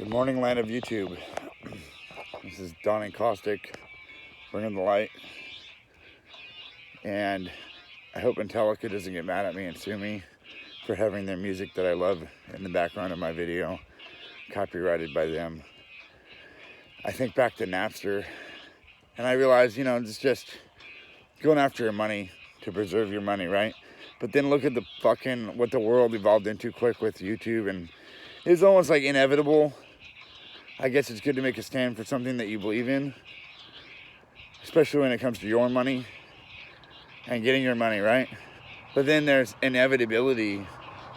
Good morning, land of YouTube. This is Donnie Caustic, bringing the light. And I hope Metallica doesn't get mad at me and sue me for having their music that I love in the background of my video copyrighted by them. I think back to Napster, and I realize, it's just going after your money to preserve your money, right? But then look at what the world evolved into quick with YouTube, and it's almost like inevitable. I guess it's good to make a stand for something that you believe in, especially when it comes to your money and getting your money, right? But then there's inevitability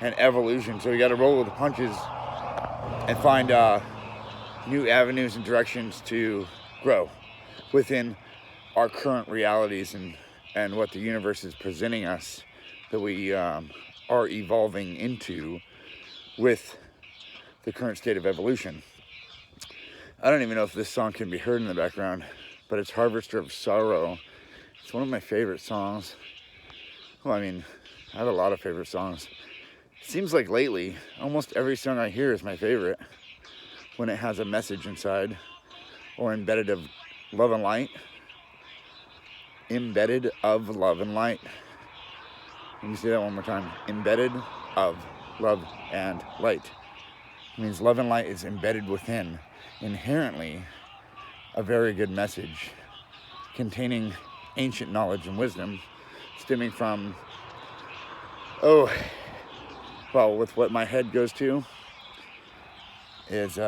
and evolution, so you got to roll with the punches and find new avenues and directions to grow within our current realities and what the universe is presenting us that we are evolving into with the current state of evolution. I don't even know if this song can be heard in the background, but it's Harvester of Sorrow. It's one of my favorite songs. Well, I have a lot of favorite songs. It seems like lately, almost every song I hear is my favorite when it has a message inside or embedded of love and light. Embedded of love and light. Let me say that one more time. Embedded of love and light. It means love and light is embedded within, inherently, a very good message containing ancient knowledge and wisdom stemming from, with what my head goes to is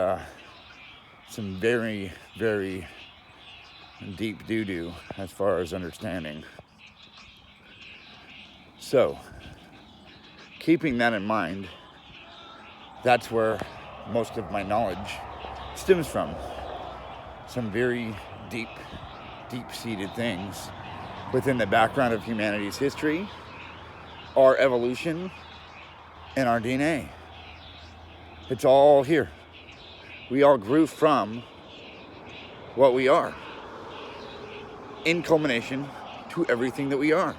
some very, very deep doo-doo as far as understanding. So, keeping that in mind, that's where most of my knowledge stems from. Some very deep-seated things within the background of humanity's history, our evolution, and our DNA. It's all here. We all grew from what we are, in culmination to everything that we are.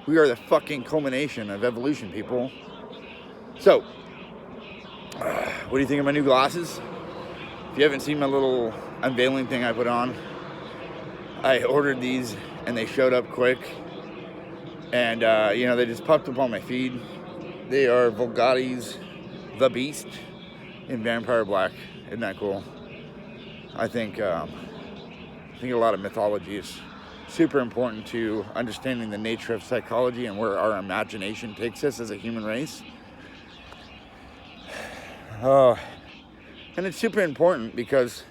We are the fucking culmination of evolution, people. So, what do you think of my new glasses? If you haven't seen my little unveiling thing I put on, I ordered these and they showed up quick. And, they just popped up on my feed. They are Vulgati's The Beast in Vampire Black. Isn't that cool? I think a lot of mythology is super important to understanding the nature of psychology and where our imagination takes us as a human race. And it's super important because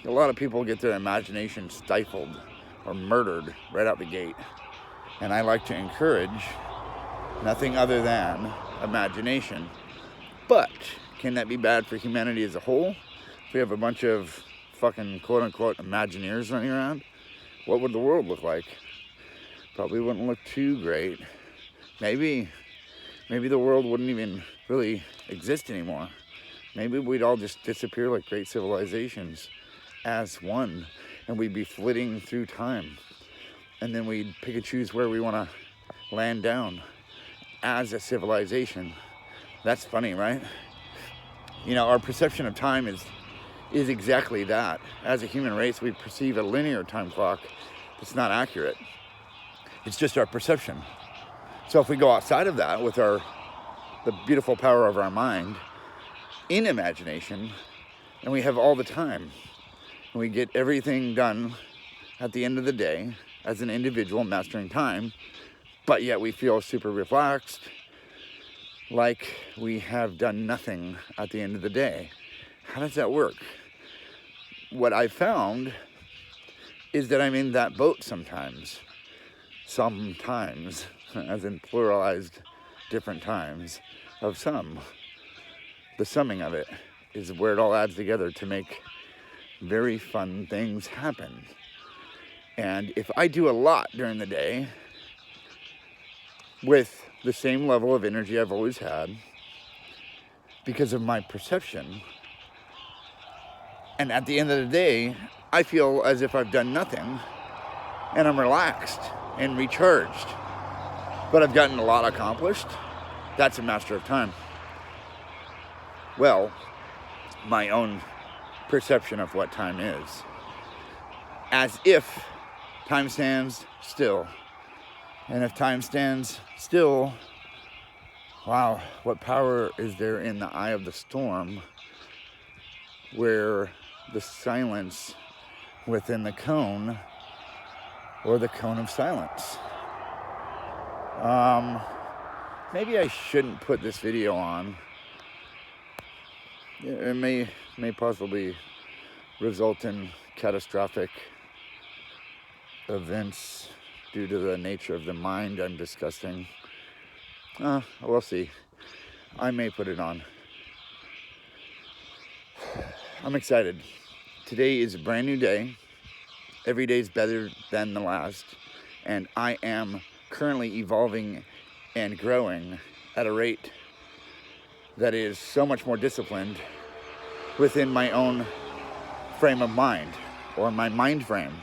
a lot of people get their imagination stifled or murdered right out the gate. And I like to encourage nothing other than imagination. But can that be bad for humanity as a whole? If we have a bunch of fucking quote-unquote Imagineers running around, what would the world look like? Probably wouldn't look too great. Maybe the world wouldn't even really exist anymore. Maybe we'd all just disappear like great civilizations as one, and we'd be flitting through time. And then we'd pick and choose where we want to land down as a civilization. That's funny, right? Our perception of time is exactly that. As a human race, we perceive a linear time clock that's not accurate. It's just our perception. So if we go outside of that with the beautiful power of our mind, in imagination, and we have all the time, and we get everything done at the end of the day as an individual mastering time, but yet we feel super relaxed, like we have done nothing at the end of the day. How does that work? What I found is that I'm in that boat sometimes, as in pluralized different times of some. The summing of it is where it all adds together to make very fun things happen. And if I do a lot during the day with the same level of energy I've always had because of my perception, and at the end of the day, I feel as if I've done nothing and I'm relaxed and recharged, but I've gotten a lot accomplished, that's a master of time. Well, my own perception of what time is. As if time stands still. And if time stands still, wow, what power is there in the eye of the storm, where the silence within the cone, or the cone of silence. Maybe I shouldn't put this video on. It may possibly result in catastrophic events due to the nature of the mind I'm discussing. We'll see. I may put it on. I'm excited. Today is a brand new day. Every day is better than the last. And I am currently evolving and growing at a rate that is so much more disciplined within my own frame of mind, or my mind frame.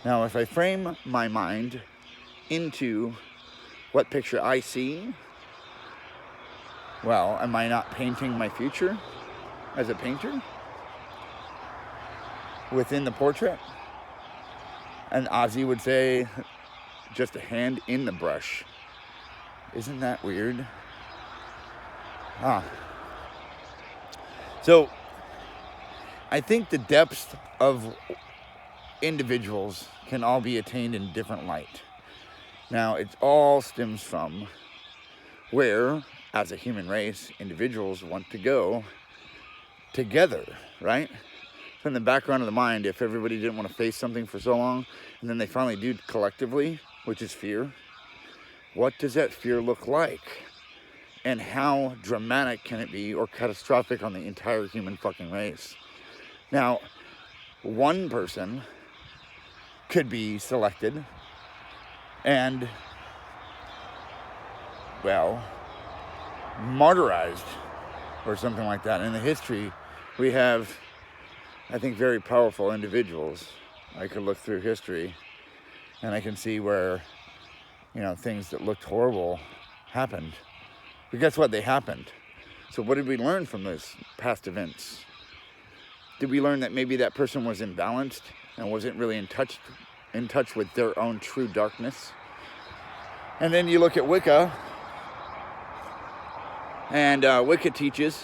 Now, if I frame my mind into what picture I see, well, am I not painting my future as a painter within the portrait? And Ozzy would say, just a hand in the brush. Isn't that weird? So, I think the depths of individuals can all be attained in different light. Now, it all stems from where, as a human race, individuals want to go together, right? So in the background of the mind, if everybody didn't want to face something for so long, and then they finally do collectively, which is fear, what does that fear look like? And how dramatic can it be, or catastrophic on the entire human fucking race? Now, one person could be selected and, well, martyrized or something like that. In the history, we have, I think, very powerful individuals. I could look through history and I can see where, things that looked horrible happened. But guess what? They happened. So what did we learn from those past events? Did we learn that maybe that person was imbalanced and wasn't really in touch with their own true darkness? And then you look at Wicca, and Wicca teaches.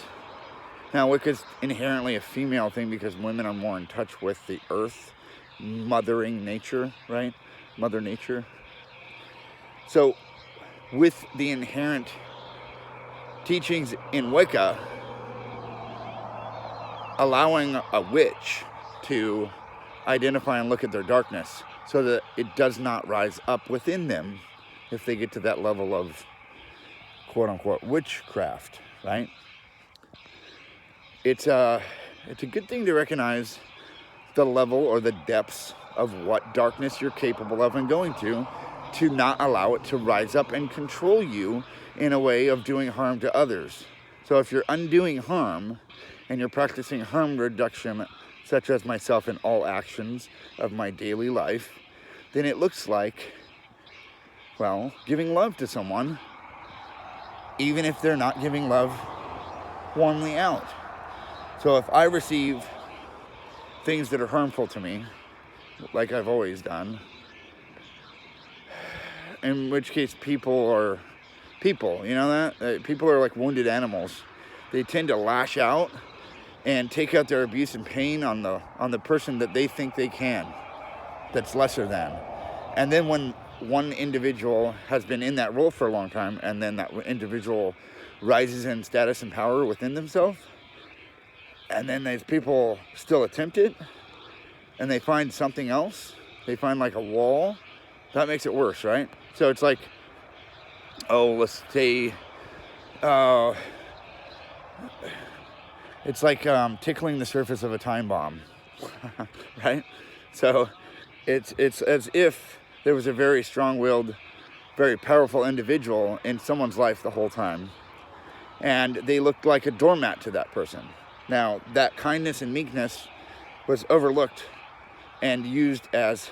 Now, Wicca's inherently a female thing because women are more in touch with the earth, mothering nature, right? Mother Nature. So, with the inherent teachings in Wicca, allowing a witch to identify and look at their darkness so that it does not rise up within them if they get to that level of quote-unquote witchcraft, right? It's a good thing to recognize the level or the depths of what darkness you're capable of and going to not allow it to rise up and control you in a way of doing harm to others. So if you're undoing harm and you're practicing harm reduction, such as myself in all actions of my daily life, then it looks like, well, giving love to someone, even if they're not giving love warmly out. So if I receive things that are harmful to me, like I've always done, in which case people are people, people are like wounded animals. They tend to lash out and take out their abuse and pain on the person that they think they can, that's lesser than. And then when one individual has been in that role for a long time, and then that individual rises in status and power within themselves, and then these people still attempt it, and they find something else, they find like a wall, that makes it worse, right? So it's like, let's say, it's like tickling the surface of a time bomb, right? So it's as if there was a very strong-willed, very powerful individual in someone's life the whole time, and they looked like a doormat to that person. Now, that kindness and meekness was overlooked and used as,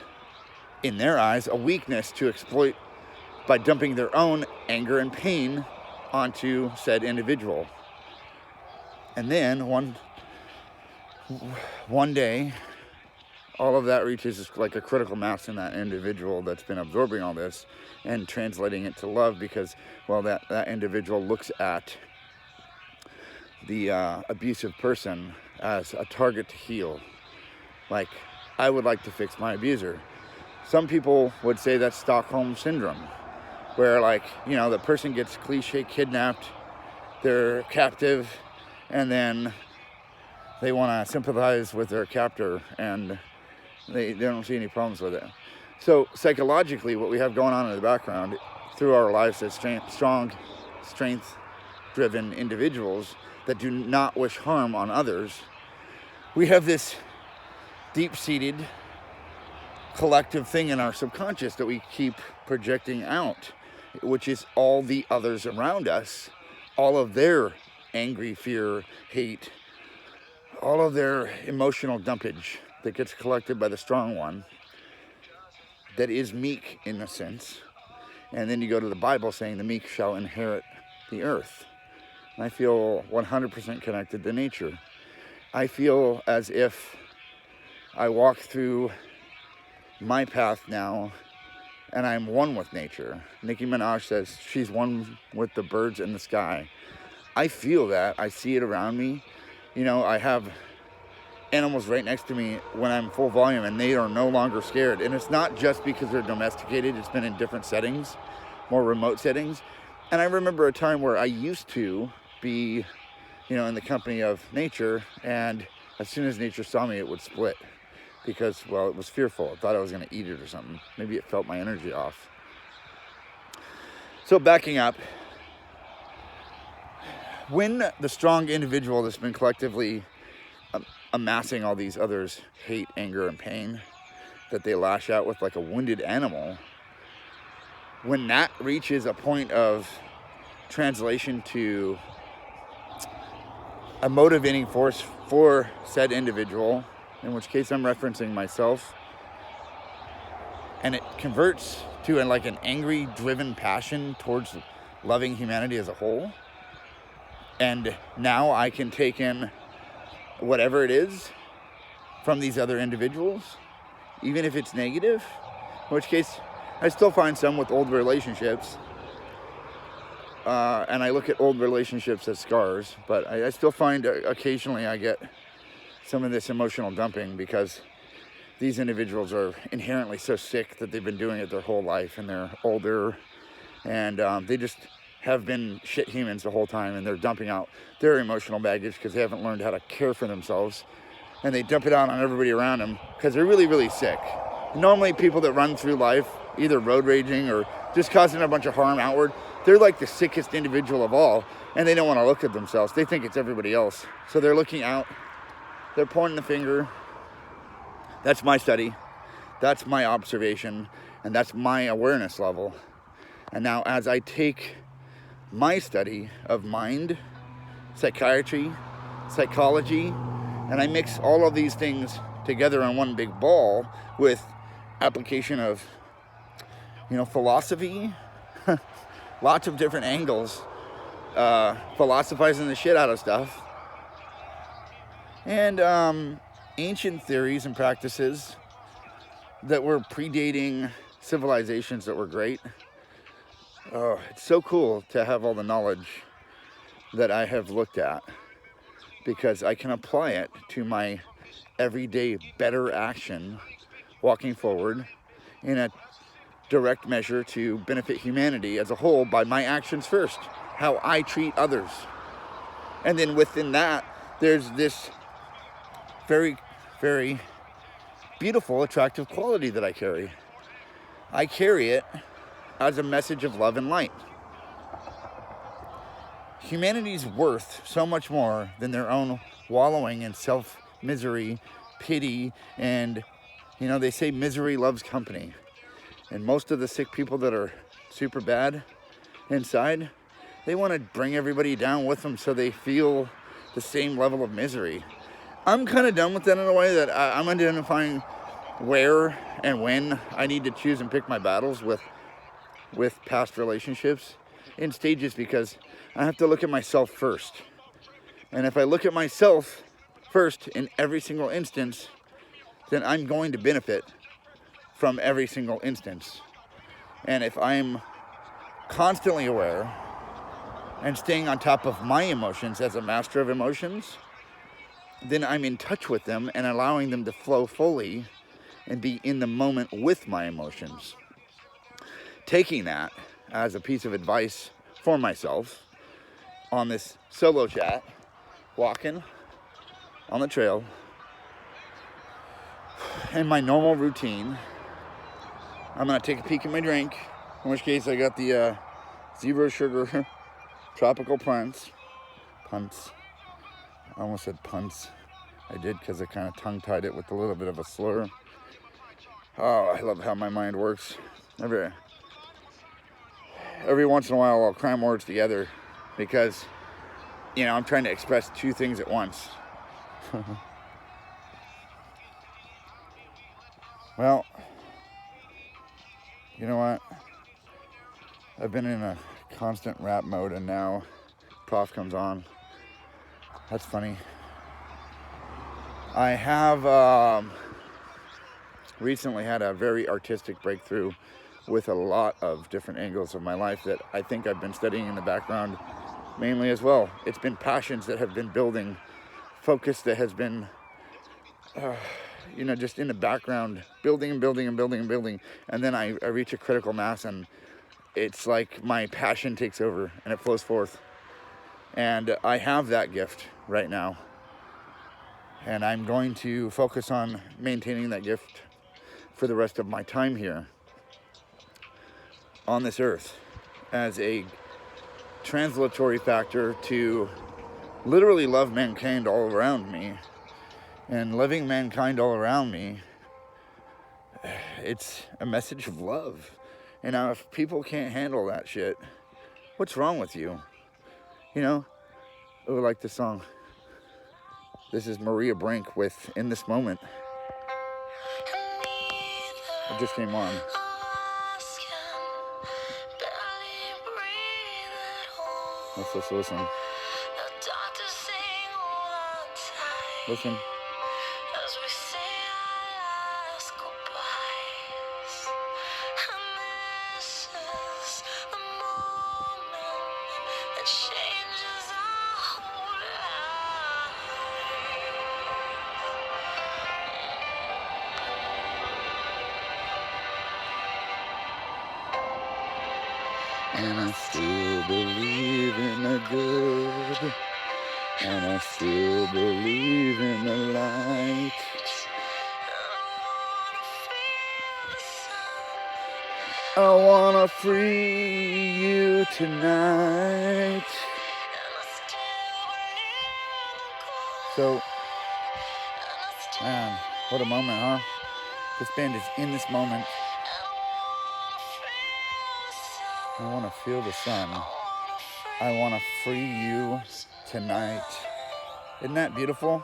in their eyes, a weakness to exploit by dumping their own anger and pain onto said individual. And then one day, all of that reaches like a critical mass in that individual that's been absorbing all this and translating it to love, because, well, that individual looks at the abusive person as a target to heal. Like, I would like to fix my abuser. Some people would say that's Stockholm Syndrome, where, like, you know, the person gets cliche kidnapped, they're captive, and then they want to sympathize with their captor, and they don't see any problems with it. So psychologically, what we have going on in the background through our lives as strong, strength-driven individuals that do not wish harm on others, we have this deep-seated collective thing in our subconscious that we keep projecting out, which is all the others around us, all of their angry, fear, hate, all of their emotional dumpage that gets collected by the strong one that is meek in a sense. And then you go to the Bible saying the meek shall inherit the earth. And I feel 100% connected to nature. I feel as if I walk through my path now and I'm one with nature. Nicki Minaj says she's one with the birds in the sky. I feel that. I see it around me. You know, I have animals right next to me when I'm full volume, and they are no longer scared. And it's not just because they're domesticated. It's been in different settings, more remote settings. And I remember a time where I used to be, you know, in the company of nature, and as soon as nature saw me, it would split because, well, it was fearful. It thought I was going to eat it or something. Maybe it felt my energy off. So backing up, when the strong individual that's been collectively amassing all these others' hate, anger, and pain that they lash out with like a wounded animal, when that reaches a point of translation to a motivating force for said individual, in which case I'm referencing myself, and it converts to like an angry, driven passion towards loving humanity as a whole, and now I can take in whatever it is from these other individuals, even if it's negative, in which case I still find some with old relationships, and I look at old relationships as scars, but I still find occasionally I get some of this emotional dumping because these individuals are inherently so sick that they've been doing it their whole life, and they're older, and they just have been shit humans the whole time, and they're dumping out their emotional baggage because they haven't learned how to care for themselves, and they dump it out on everybody around them because they're really, really sick. Normally people that run through life either road raging or just causing a bunch of harm outward, they're like the sickest individual of all, and they don't want to look at themselves. They think it's everybody else, so they're looking out, they're pointing the finger. That's my study, that's my observation, and that's my awareness level. And now as I take my study of mind, psychiatry, psychology, and I mix all of these things together in one big ball with application of, you know, philosophy, lots of different angles, philosophizing the shit out of stuff, and ancient theories and practices that were predating civilizations that were great. Oh, it's so cool to have all the knowledge that I have looked at, because I can apply it to my everyday better action, walking forward in a direct measure to benefit humanity as a whole by my actions first, how I treat others. And then within that, there's this very, very beautiful, attractive quality that I carry. I carry it as a message of love and light. Humanity's worth so much more than their own wallowing in self-misery, pity, and, you know, they say misery loves company. And most of the sick people that are super bad inside, they want to bring everybody down with them so they feel the same level of misery. I'm kind of done with that in a way that I'm identifying where and when I need to choose and pick my battles with past relationships in stages, because I have to look at myself first. And if I look at myself first in every single instance, then I'm going to benefit from every single instance. And if I'm constantly aware and staying on top of my emotions as a master of emotions, then I'm in touch with them and allowing them to flow fully and be in the moment with my emotions. Taking that as a piece of advice for myself on this solo chat, walking on the trail, in my normal routine, I'm going to take a peek at my drink, in which case I got the zero sugar tropical punts. I almost said punts. I did because I kind of tongue-tied it with a little bit of a slur. Oh, I love how my mind works. Every once in a while I'll cram words together because, you know, I'm trying to express two things at once. Well, you know what? I've been in a constant rap mode and now Prof comes on. That's funny. I have recently had a very artistic breakthrough with a lot of different angles of my life that I think I've been studying in the background mainly as well. It's been passions that have been building, focus that has been, just in the background, building and building and building and building. And then I reach a critical mass and it's like my passion takes over and it flows forth. And I have that gift right now. And I'm going to focus on maintaining that gift for the rest of my time here on this earth as a translatory factor to literally love mankind all around me. And loving mankind all around me, it's a message of love. And now if people can't handle that shit, what's wrong with you? You know, like the song. This is Maria Brink with In This Moment. It just came on. Let's just listen. Listen. And I still believe in the good, and I still believe in the light. I wanna free you tonight. So, man, what a moment, huh? This band is In This Moment. I want to feel the sun. I want to free you tonight. Isn't that beautiful?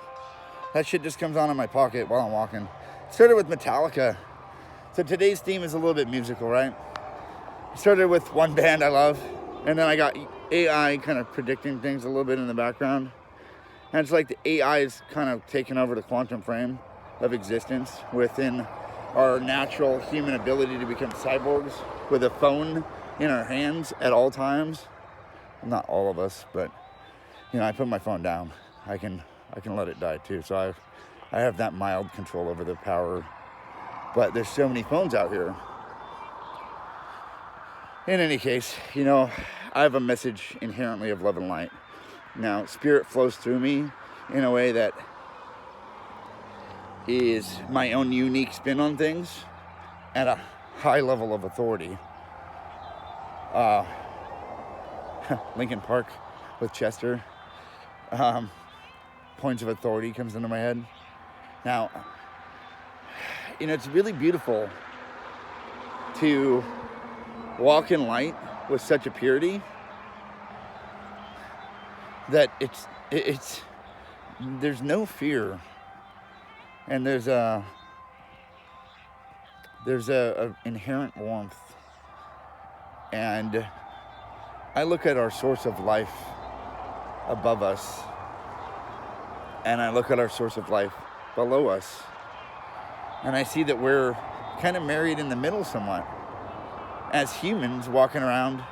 That shit just comes on in my pocket while I'm walking. Started with Metallica. So today's theme is a little bit musical, right? Started with one band I love, and then I got AI kind of predicting things a little bit in the background. And it's like the AI is kind of taking over the quantum frame of existence within our natural human ability to become cyborgs with a phone in our hands at all times. Not all of us, but I put my phone down. I can let it die too. So I have that mild control over the power. But there's so many phones out here. In any case, I have a message inherently of love and light. Now, spirit flows through me in a way that is my own unique spin on things at a high level of authority. Lincoln Park with Chester. Points of authority comes into my head. Now, it's really beautiful to walk in light with such a purity that it's there's no fear, and there's a inherent warmth. And I look at our source of life above us and I look at our source of life below us, and I see that we're kind of married in the middle somewhat, as humans walking around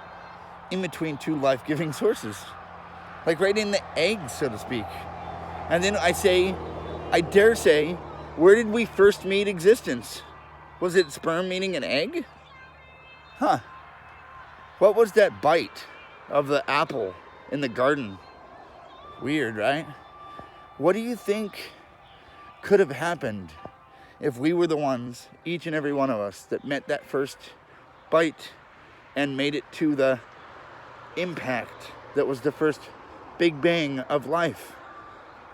in between two life-giving sources, like right in the egg, so to speak. And then I dare say, where did we first meet existence? Was it sperm meeting an egg? Huh. What was that bite of the apple in the garden? Weird, right? What do you think could have happened if we were the ones, each and every one of us, that met that first bite and made it to the impact that was the first big bang of life,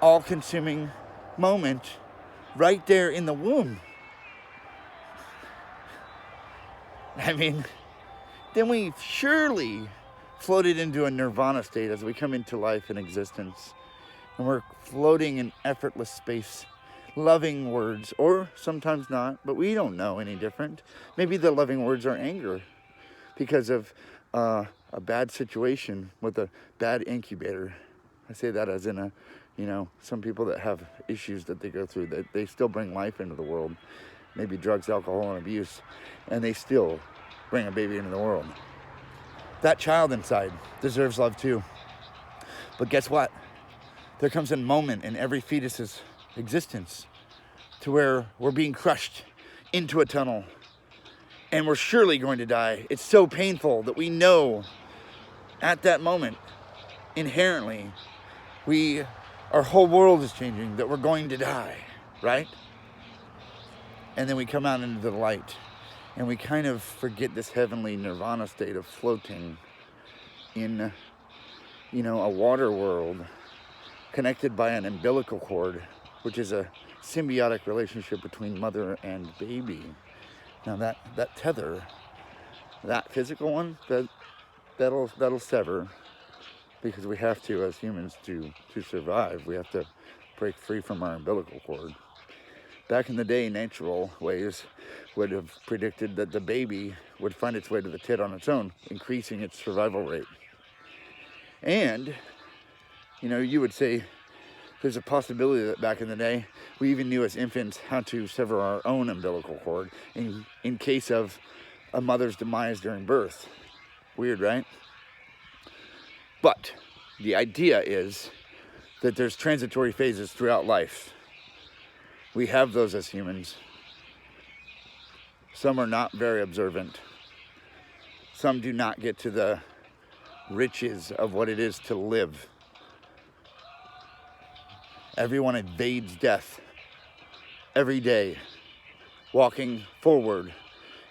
all-consuming moment right there in the womb? I mean, then we surely floated into a nirvana state as we come into life and existence, and we're floating in effortless space, loving words, or sometimes not, but we don't know any different. Maybe the loving words are anger because of a bad situation with a bad incubator. I say that as in some people that have issues that they go through, that they still bring life into the world, maybe drugs, alcohol, and abuse, and they still bring a baby into the world. That child inside deserves love too. But guess what? There comes a moment in every fetus's existence to where we're being crushed into a tunnel, and we're surely going to die. It's so painful that we know at that moment, inherently, our whole world is changing, that we're going to die, right? And then we come out into the light, and we kind of forget this heavenly nirvana state of floating in, a water world connected by an umbilical cord, which is a symbiotic relationship between mother and baby. Now that tether, that physical one, that'll sever, because we have to, as humans, to survive. We have to break free from our umbilical cord. Back in the day, natural ways would have predicted that the baby would find its way to the tit on its own, increasing its survival rate. And, you would say there's a possibility that back in the day, we even knew as infants how to sever our own umbilical cord in case of a mother's demise during birth. Weird, right? But the idea is that there's transitory phases throughout life. We have those as humans. Some are not very observant. Some do not get to the riches of what it is to live. Everyone evades death every day, walking forward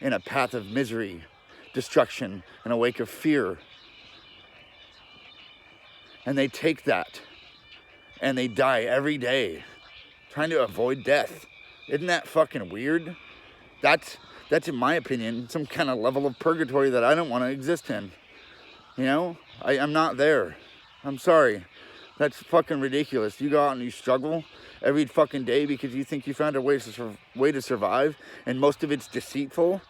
in a path of misery, destruction, and a wake of fear. And they take that and they die every day trying to avoid death. Isn't that fucking weird? That's in my opinion, some kind of level of purgatory that I don't want to exist in. I'm not there. I'm sorry. That's fucking ridiculous. You go out and you struggle every fucking day because you think you found a way to survive, and most of it's deceitful,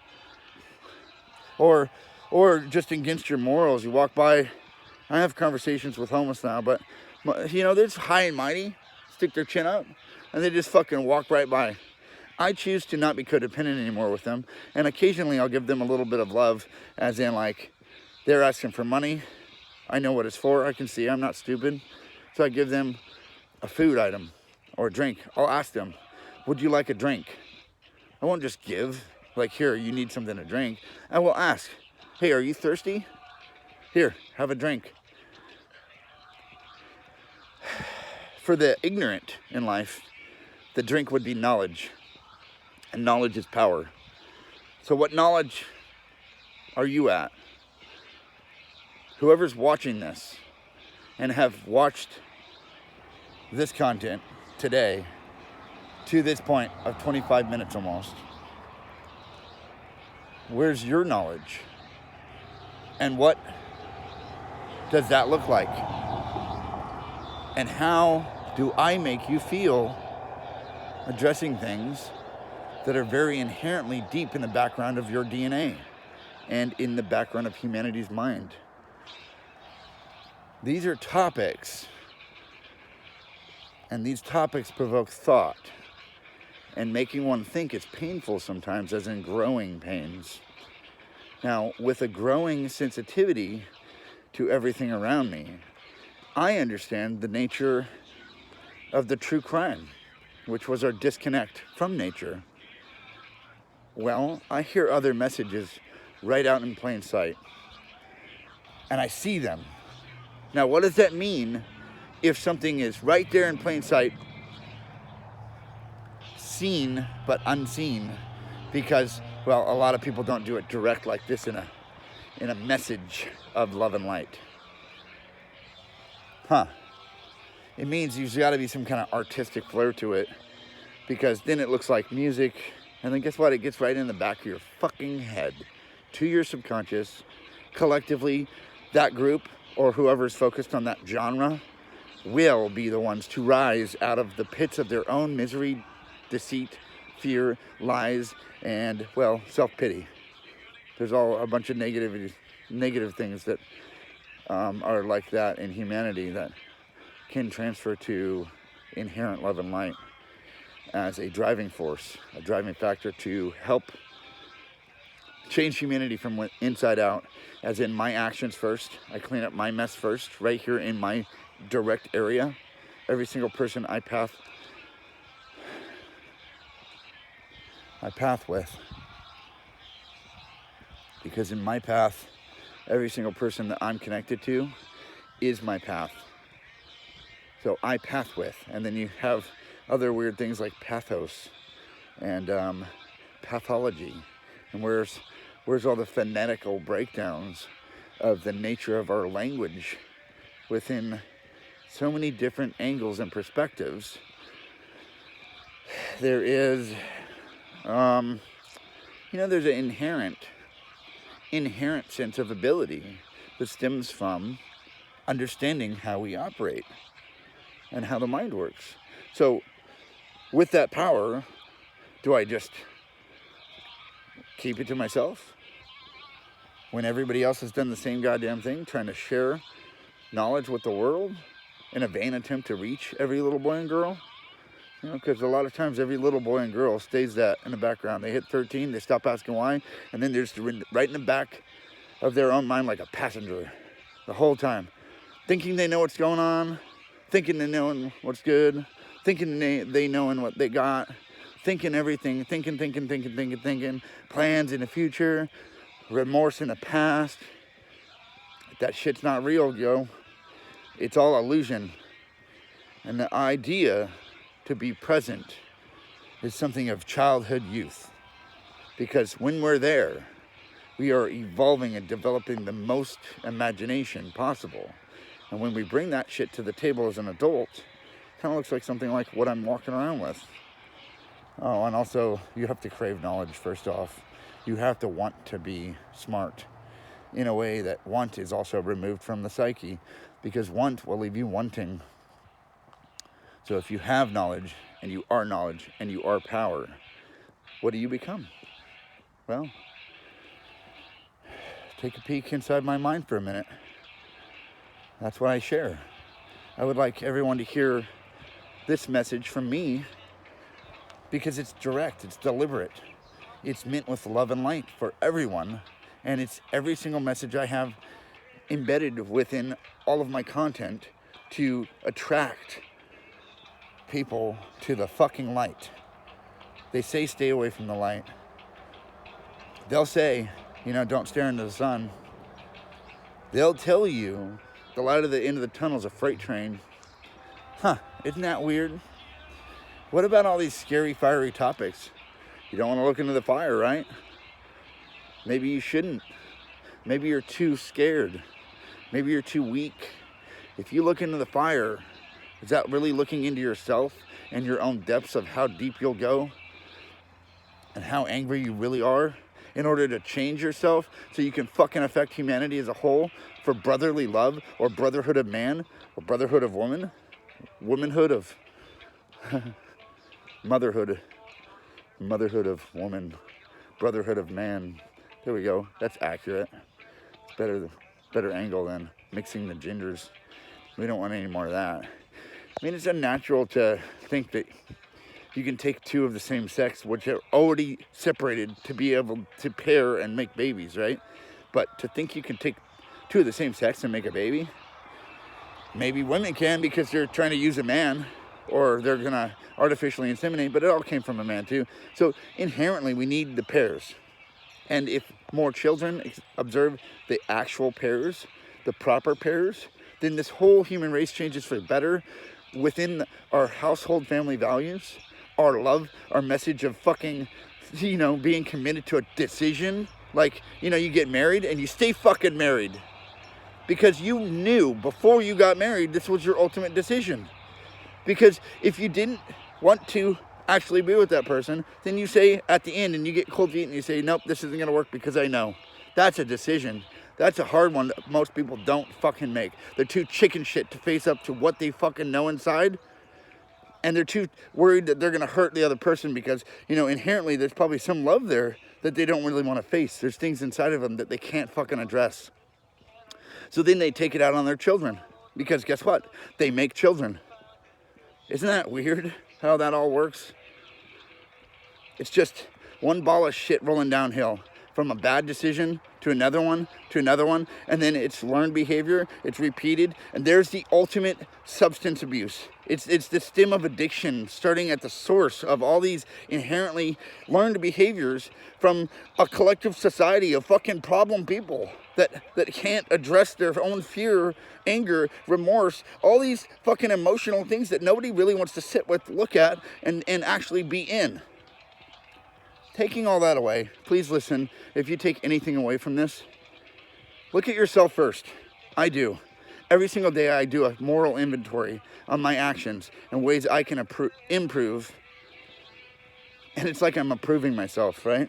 or just against your morals. You walk by. I have conversations with homeless now, but they're just high and mighty, stick their chin up, and they just fucking walk right by. I choose to not be codependent anymore with them, and occasionally I'll give them a little bit of love, as in they're asking for money. I know what it's for. I can see I'm not stupid. So I give them a food item or a drink. I'll ask them, would you like a drink? I won't just give, here, you need something to drink. I will ask, hey, are you thirsty? Here, have a drink. For the ignorant in life, the drink would be knowledge. And knowledge is power. So what knowledge are you at? Whoever's watching this and have watched this content today to this point of 25 minutes almost, where's your knowledge? And what does that look like? And how do I make you feel addressing things that are very inherently deep in the background of your DNA and in the background of humanity's mind? These are topics And these topics provoke thought, and making one think is painful sometimes, as in growing pains. Now, with a growing sensitivity to everything around me, I understand the nature of the true crime, which was our disconnect from nature. Well, I hear other messages right out in plain sight, and I see them. Now, what does that mean if something is right there in plain sight, seen but unseen? Because, well, a lot of people don't do it direct like this in a message of love and light. It means there's got to be some kind of artistic flair to it, because then it looks like music, and then guess what? It gets right in the back of your fucking head, to your subconscious. Collectively, that group, or whoever's focused on that genre, will be the ones to rise out of the pits of their own misery, deceit, fear, lies, and, well, self-pity. There's all a bunch of negative things that are like that in humanity that can transfer to inherent love and light as a driving force, a driving factor to help change humanity from inside out, as in my actions first. I clean up my mess first, right here in my direct area. Every single person I path with. Because in my path, every single person that I'm connected to is my path. So I path with. And then you have other weird things like pathos and pathology. And where's all the phonetical breakdowns of the nature of our language within so many different angles and perspectives? There is, there's an inherent sense of ability that stems from understanding how we operate and how the mind works. So with that power, do I just keep it to myself when everybody else has done the same goddamn thing, trying to share knowledge with the world in a vain attempt to reach every little boy and girl? Because a lot of times every little boy and girl stays that in the background. They hit 13, they stop asking why, and then they're just right in the back of their own mind like a passenger the whole time, thinking they know what's going on, thinking they know what's good, thinking they know what they got, thinking everything, thinking, plans in the future, remorse in the past. That shit's not real, yo. It's all illusion. And the idea to be present is something of childhood youth. Because when we're there, we are evolving and developing the most imagination possible. And when we bring that shit to the table as an adult, it kind of looks like something like what I'm walking around with. Oh, and also, you have to crave knowledge first off. You have to want to be smart in a way that want is also removed from the psyche, because want will leave you wanting. So if you have knowledge, and you are power, what do you become? Well, take a peek inside my mind for a minute. That's what I share. I would like everyone to hear this message from me, because it's direct, it's deliberate. It's meant with love and light for everyone, and it's every single message I have embedded within all of my content to attract people to the fucking light. They say stay away from the light. They'll say, don't stare into the sun. They'll tell you the light at the end of the tunnel is a freight train. Isn't that weird? What about all these scary, fiery topics? You don't want to look into the fire, right? Maybe you shouldn't. Maybe you're too scared. Maybe you're too weak. If you look into the fire, is that really looking into yourself and your own depths of how deep you'll go and how angry you really are in order to change yourself so you can fucking affect humanity as a whole for brotherly love or brotherhood of man or brotherhood of woman, womanhood of motherhood of woman, brotherhood of man. There we go. That's accurate. It's better angle than mixing the genders. We don't want any more of that. I mean, it's unnatural to think that you can take two of the same sex, which are already separated, to be able to pair and make babies, right? But to think you can take two of the same sex and make a baby, maybe women can because they're trying to use a man, or they're gonna artificially inseminate, but it all came from a man too. So inherently we need the pairs. And if more children observe the actual pairs, the proper pairs, then this whole human race changes for the better within our household family values, our love, our message of fucking, being committed to a decision. Like, you get married and you stay fucking married because you knew before you got married this was your ultimate decision. Because if you didn't want to actually be with that person, then you say at the end, and you get cold feet and you say, nope, this isn't gonna work because I know. That's a decision. That's a hard one that most people don't fucking make. They're too chicken shit to face up to what they fucking know inside. And they're too worried that they're gonna hurt the other person because, inherently there's probably some love there that they don't really want to face. There's things inside of them that they can't fucking address. So then they take it out on their children. Because guess what? They make children. Isn't that weird how that all works? It's just one ball of shit rolling downhill from a bad decision to another one, and then it's learned behavior, it's repeated, and there's the ultimate substance abuse. It's the stem of addiction, starting at the source of all these inherently learned behaviors from a collective society of fucking problem people that can't address their own fear, anger, remorse, all these fucking emotional things that nobody really wants to sit with, look at, and actually be in. Taking all that away, please listen. If you take anything away from this, look at yourself first. I do. Every single day I do a moral inventory on my actions and ways I can improve. And it's like I'm approving myself, right?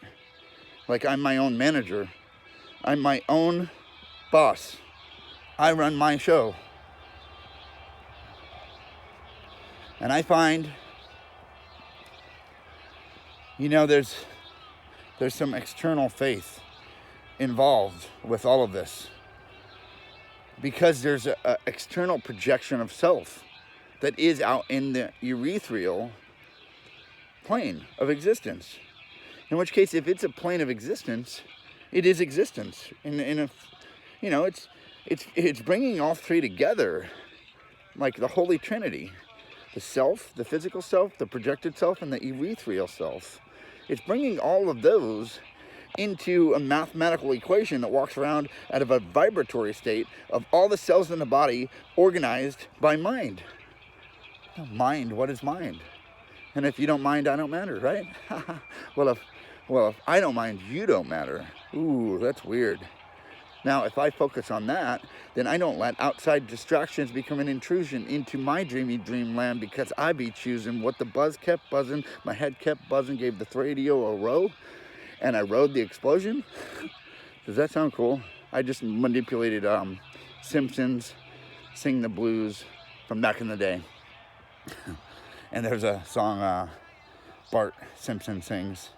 Like I'm my own manager. I'm my own boss. I run my show. And I find, there's some external faith involved with all of this. Because there's an external projection of self that is out in the urethral plane of existence. In which case, if it's a plane of existence, it is existence. It's bringing all three together, like the Holy Trinity: the self, the physical self, the projected self, and the urethral self. It's bringing all of those into a mathematical equation that walks around out of a vibratory state of all the cells in the body organized by mind. Mind, what is mind? And if you don't mind, I don't matter, right? Well, if I don't mind, you don't matter. Ooh, that's weird. Now, if I focus on that, then I don't let outside distractions become an intrusion into my dreamy dreamland, because I be choosing what the buzz kept buzzing, my head kept buzzing, gave the radio a row, and I rode the explosion. Does that sound cool? I just manipulated Simpsons Sing the Blues from back in the day. And there's a song Bart Simpson sings.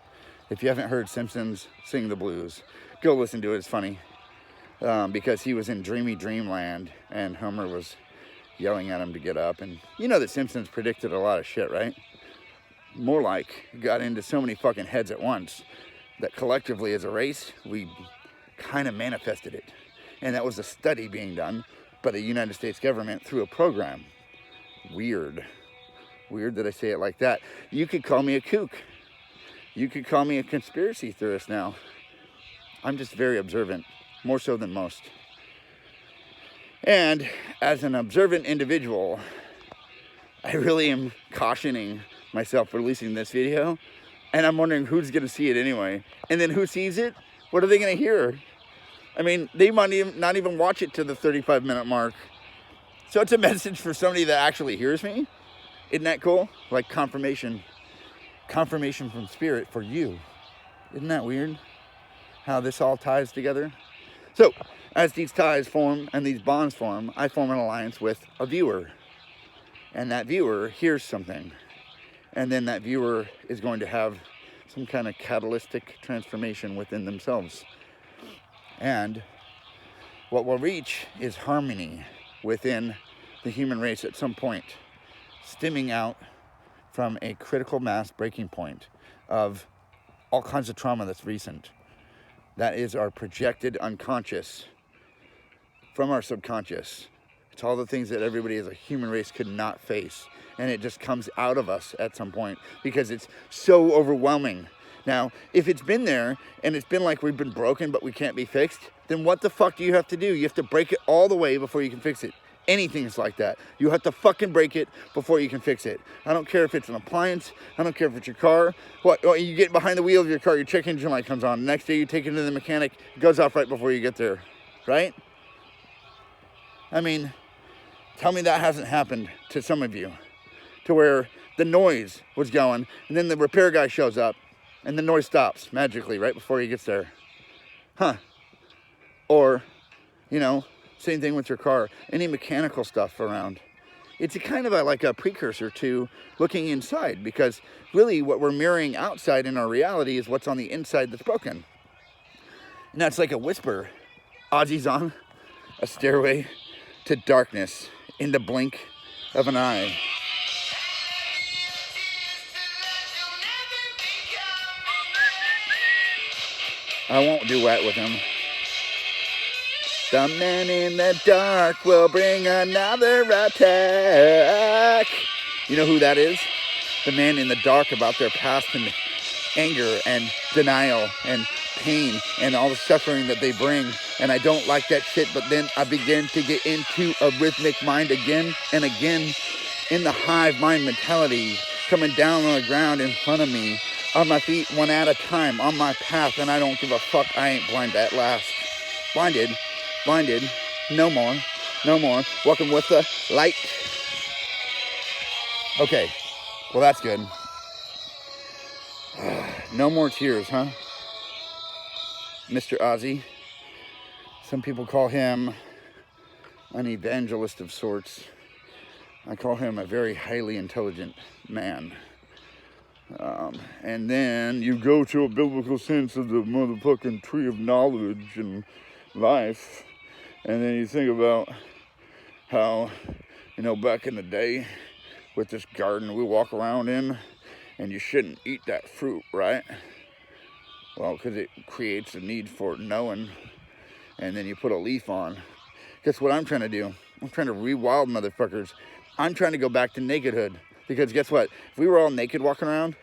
If you haven't heard Simpsons Sing the Blues, go listen to it. It's funny. Because he was in dreamy dreamland and Homer was yelling at him to get up. And the Simpsons predicted a lot of shit, right? More like got into so many fucking heads at once that collectively as a race, we kind of manifested it. And that was a study being done by the United States government through a program. Weird that I say it like that. You could call me a kook. You could call me a conspiracy theorist now. I'm just very observant, more so than most. And as an observant individual, I really am cautioning myself for releasing this video. And I'm wondering who's going to see it anyway. And then who sees it? What are they going to hear? I mean, they might not even watch it to the 35-minute mark. So it's a message for somebody that actually hears me. Isn't that cool? Like confirmation from spirit for you. Isn't that weird? How this all ties together? So, as these ties form and these bonds form, I form an alliance with a viewer. And that viewer hears something. And then that viewer is going to have some kind of catalytic transformation within themselves. And what we'll reach is harmony within the human race at some point. stemming out from a critical mass breaking point of all kinds of trauma that's recent. That is our projected unconscious from our subconscious. It's all the things that everybody as a human race could not face. And it just comes out of us at some point because it's so overwhelming. Now, if it's been there and it's been like we've been broken but we can't be fixed, then what the fuck do you have to do? You have to break it all the way before you can fix it. Anything is like that. You have to fucking break it before you can fix it. I don't care if it's an appliance. I don't care if it's your car. What, you get behind the wheel of your car, your check engine light comes on. The next day you take it to the mechanic, it goes off right before you get there, right? I mean, tell me that hasn't happened to some of you, to where the noise was going and then the repair guy shows up and the noise stops magically right before he gets there. Huh. Or, you know, same thing with your car, any mechanical stuff around. It's a kind of like a precursor to looking inside, because really what we're mirroring outside in our reality is what's on the inside that's broken. And that's like a whisper. Ozzy's on a stairway to darkness in the blink of an eye. I won't duet with him. The man in the dark will bring another attack. You know who that is? The man in the dark about their past and anger and denial and pain and all the suffering that they bring. And I don't like that shit, but then I begin to get into a rhythmic mind again and again in the hive mind mentality, coming down on the ground in front of me, on my feet one at a time, on my path, and I don't give a fuck. I ain't blind at last. Blinded, no more, walking with the light. Okay, well that's good. No more tears, huh? Mr. Ozzy. Some people call him an evangelist of sorts. I call him a very highly intelligent man. And then you go to a biblical sense of the motherfucking tree of knowledge and life. And then you think about how, you know, back in the day with this garden we walk around in, and you shouldn't eat that fruit, right? Well, because it creates a need for knowing, and then you put a leaf on. Guess what I'm trying to do? I'm trying to rewild motherfuckers. I'm trying to go back to nakedhood. Because guess what? If we were all naked walking around,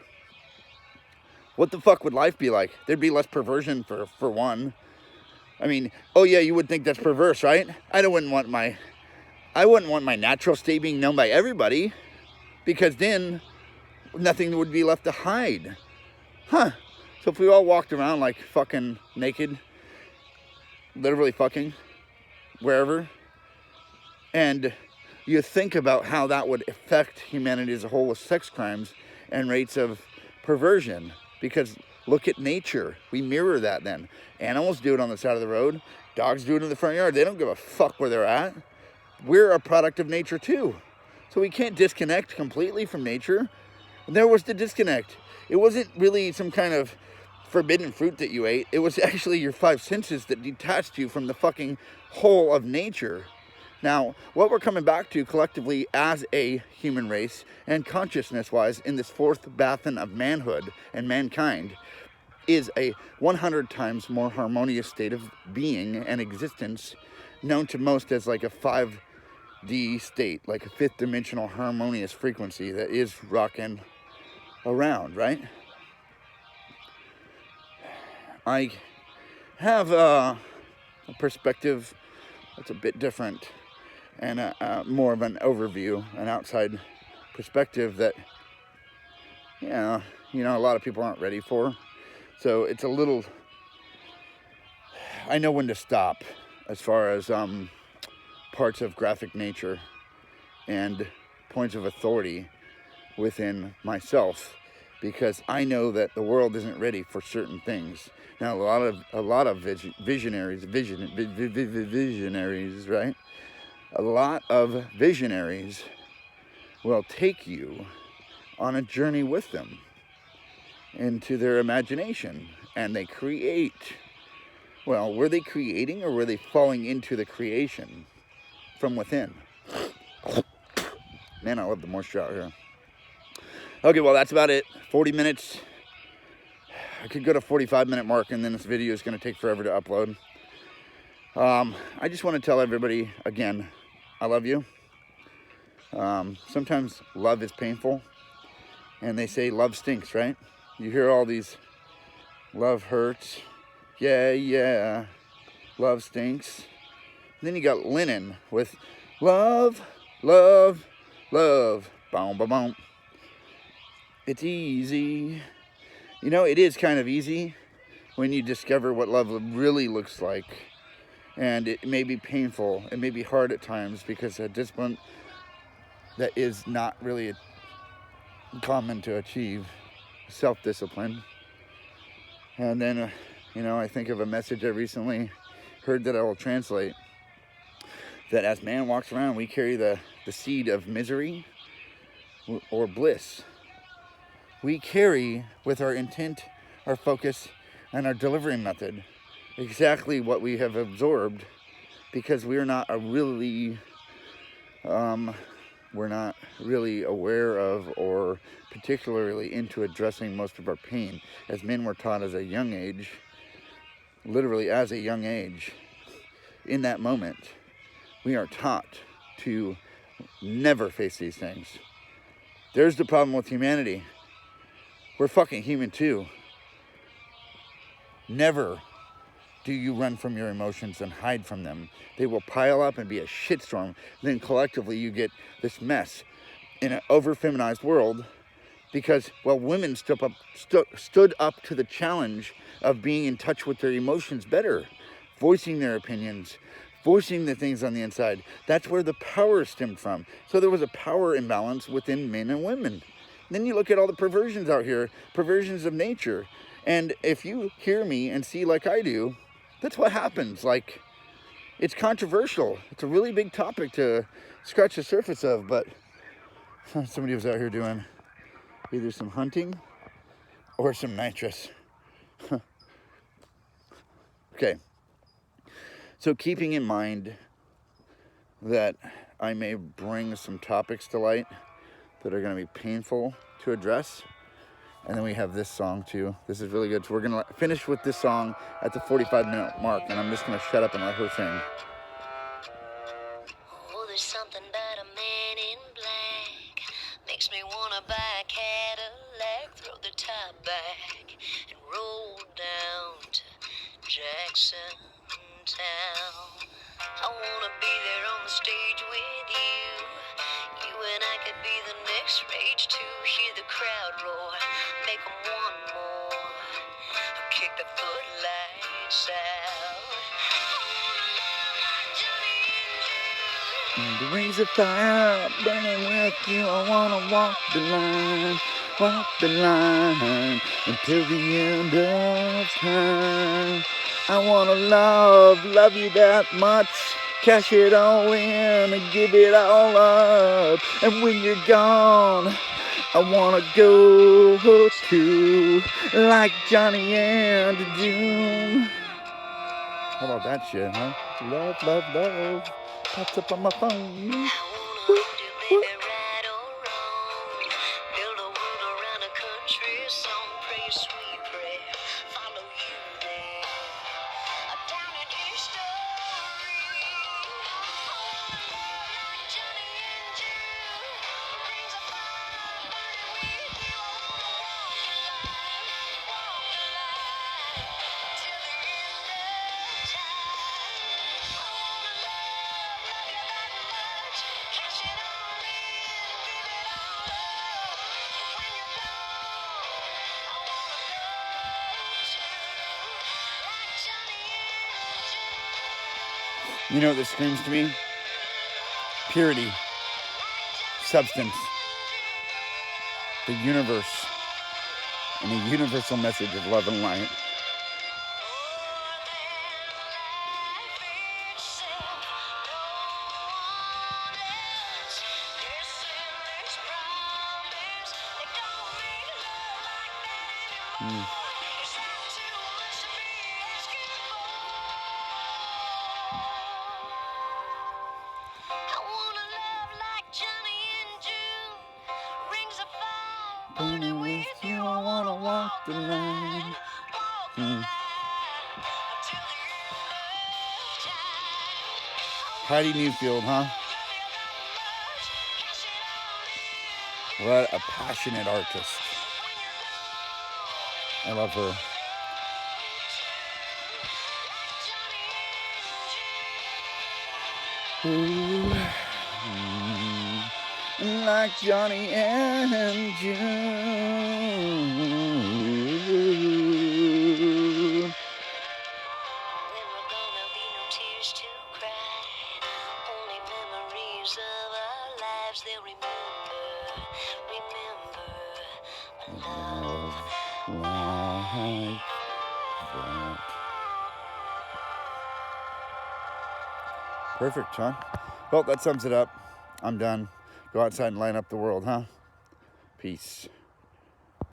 what the fuck would life be like? There'd be less perversion for one. I mean, oh yeah, you would think that's perverse, right? I wouldn't want my natural state being known by everybody, because then nothing would be left to hide. Huh. So if we all walked around like fucking naked, literally fucking, wherever, and you think about how that would affect humanity as a whole with sex crimes and rates of perversion. Because look at nature. We mirror that then. Animals do it on the side of the road. Dogs do it in the front yard. They don't give a fuck where they're at. We're a product of nature too. So we can't disconnect completely from nature. And there was the disconnect. It wasn't really some kind of forbidden fruit that you ate. It was actually your five senses that detached you from the fucking whole of nature. Now, what we're coming back to collectively as a human race and consciousness-wise in this fourth bathon of manhood and mankind is a 100 times more harmonious state of being and existence, known to most as like a 5D state, like a fifth dimensional harmonious frequency that is rocking around, right? I have a perspective that's a bit different, and more of an overview, an outside perspective that, yeah, you know, a lot of people aren't ready for. So it's a little, I know when to stop as far as parts of graphic nature and points of authority within myself, because I know that the world isn't ready for certain things. Now, a lot of visionaries, right? A lot of visionaries will take you on a journey with them into their imagination, and they create. Well, were they creating, or were they falling into the creation from within? Man, I love the moisture out here. Okay, well, that's about it. 40 minutes. I could go to 45-minute mark, and then this video is going to take forever to upload. I just want to tell everybody, again, I love you. Sometimes love is painful, and they say love stinks, right? You hear all these, love hurts, yeah, love stinks. And then you got Lennon with love, love, love, boom, boom, boom. It's easy. You know, it is kind of easy when you discover what love really looks like. And it may be painful, it may be hard at times, because a discipline that is not really common to achieve, self-discipline. And then, I think of a message I recently heard that I will translate, that as man walks around, we carry the seed of misery or bliss. We carry, with our intent, our focus, and our delivery method, exactly what we have absorbed, because we're not really aware of or particularly into addressing most of our pain. As men, we're taught as a young age, literally as a young age, in that moment, we are taught to never face these things. There's the problem with humanity. We're fucking human too. Never do you run from your emotions and hide from them. They will pile up and be a shitstorm. Then collectively you get this mess in an over-feminized world, because, well, women stood up to the challenge of being in touch with their emotions better, voicing their opinions, voicing the things on the inside. That's where the power stemmed from. So there was a power imbalance within men and women. Then you look at all the perversions out here, perversions of nature. And if you hear me and see like I do, that's what happens. Like, it's controversial. It's a really big topic to scratch the surface of, but somebody was out here doing either some hunting or some nitrous. Okay. So keeping in mind that I may bring some topics to light that are going to be painful to address. And then we have this song too. This is really good. So we're going to finish with this song at the 45-minute mark, and I'm just going to shut up and let her sing. Oh, there's something about a man in black. Makes me want to buy a Cadillac, throw the top back, and roll down to Jackson Town. I want to be there on the stage with you. You and I could be the next rage to hear the crowd roar. Make 'em want more. Kick the footlights out. I wanna love like Johnny and June. The rings of fire burning with you. I wanna walk the line until the end of time. I wanna love you that much. Cash it all in and give it all up. And when you're gone, I wanna go to like Johnny and June. How about that shit, huh? Love, love, love. Pops up on my phone. I wanna hold you, baby, right or wrong. Build a world around a country song. Pray a sweet prayer. Follow you there. Down a deep story. I wanna love like Johnny and June. Rings of fire burning with you. I wanna walk the line till the end of time. I wanna love you that much. Cash it all in, give it all up. When you're gone, I wanna go to like Johnny and June. You know what this screams to me? Purity, substance, the universe, and a universal message of love and light. I wanna love like Johnny and June. Only with you I wanna walk the line. Heidi Newfield, huh? What a passionate artist. I love her. Ooh. Like Johnny and June. There are gonna be no tears to cry, only memories of our lives they'll remember love Like that. Perfect, Sean. Well, that sums it up. I'm done. Go outside and light up the world, huh? Peace.